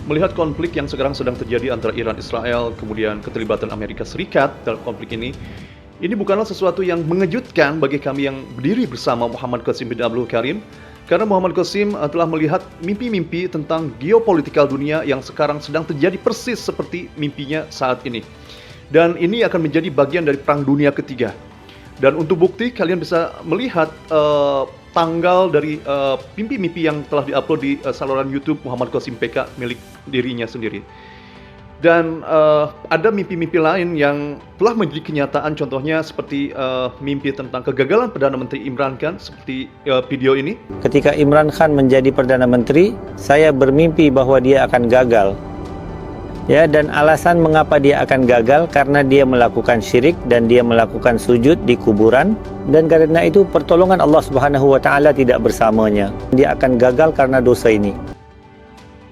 Melihat konflik yang sekarang sedang terjadi antara Iran Israel, kemudian keterlibatan Amerika Serikat dalam konflik ini bukanlah sesuatu yang mengejutkan bagi kami yang berdiri bersama Muhammad Qasim bin Abdul Karim, karena Muhammad Qasim telah melihat mimpi-mimpi tentang geopolitikal dunia yang sekarang sedang terjadi persis seperti mimpinya saat ini. Dan ini akan menjadi bagian dari Perang Dunia Ketiga. Dan untuk bukti, kalian bisa melihat tanggal dari mimpi-mimpi yang telah diupload di saluran YouTube Muhammad Qasim PK milik dirinya sendiri. Dan ada mimpi-mimpi lain yang telah menjadi kenyataan, contohnya seperti mimpi tentang kegagalan Perdana Menteri Imran Khan, seperti video ini. Ketika Imran Khan menjadi Perdana Menteri, saya bermimpi bahwa dia akan gagal. Ya, dan alasan mengapa dia akan gagal karena dia melakukan syirik dan dia melakukan sujud di kuburan, dan karena itu pertolongan Allah Subhanahu wa taala tidak bersamanya. Dia akan gagal karena dosa ini.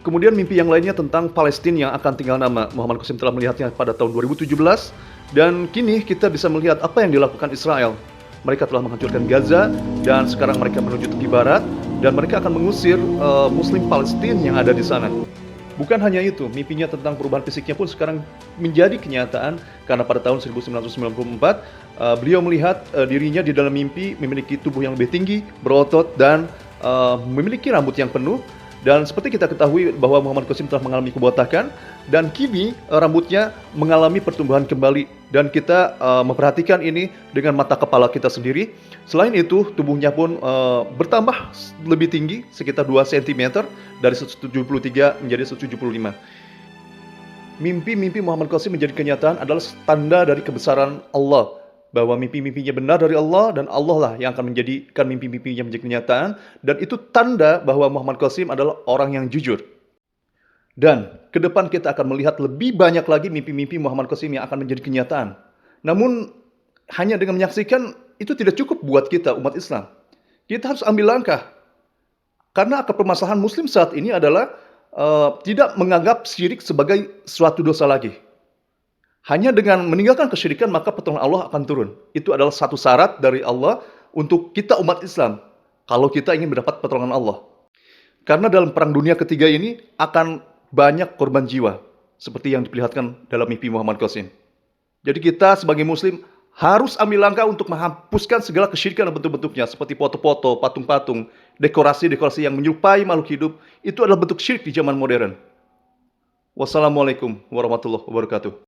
Kemudian mimpi yang lainnya tentang Palestina yang akan tinggal nama. Muhammad Qasim telah melihatnya pada tahun 2017, dan kini kita bisa melihat apa yang dilakukan Israel. Mereka telah menghancurkan Gaza, dan sekarang mereka menuju tepi barat, dan mereka akan mengusir Muslim Palestina yang ada di sana. Bukan hanya itu, mimpinya tentang perubahan fisiknya pun sekarang menjadi kenyataan, karena pada tahun 1994 beliau melihat dirinya di dalam mimpi memiliki tubuh yang lebih tinggi, berotot, dan memiliki rambut yang penuh. Dan seperti kita ketahui bahwa Muhammad Qasim telah mengalami kebotakan, dan kini rambutnya mengalami pertumbuhan kembali, dan kita memperhatikan ini dengan mata kepala kita sendiri. Selain itu, tubuhnya pun bertambah lebih tinggi, sekitar 2 cm, dari 173 menjadi 175. Mimpi-mimpi Muhammad Qasim menjadi kenyataan adalah tanda dari kebesaran Allah, bahwa mimpi-mimpinya benar dari Allah, dan Allah lah yang akan menjadikan mimpi-mimpinya menjadi kenyataan, dan itu tanda bahwa Muhammad Qasim adalah orang yang jujur. Dan ke depan kita akan melihat lebih banyak lagi mimpi-mimpi Muhammad Qasim yang akan menjadi kenyataan. Namun hanya dengan menyaksikan itu tidak cukup buat kita umat Islam. Kita harus ambil langkah. Karena akar permasalahan Muslim saat ini adalah tidak menganggap syirik sebagai suatu dosa lagi. Hanya dengan meninggalkan kesyirikan maka pertolongan Allah akan turun. Itu adalah satu syarat dari Allah untuk kita umat Islam, kalau kita ingin mendapat pertolongan Allah. Karena dalam Perang Dunia Ketiga ini akan banyak korban jiwa, seperti yang diperlihatkan dalam mimpi Muhammad Qasim. Jadi kita sebagai Muslim harus ambil langkah untuk menghapuskan segala kesyirikan dan bentuk-bentuknya, seperti foto-foto, patung-patung, dekorasi-dekorasi yang menyerupai makhluk hidup. Itu adalah bentuk syirik di zaman modern. Wassalamualaikum warahmatullahi wabarakatuh.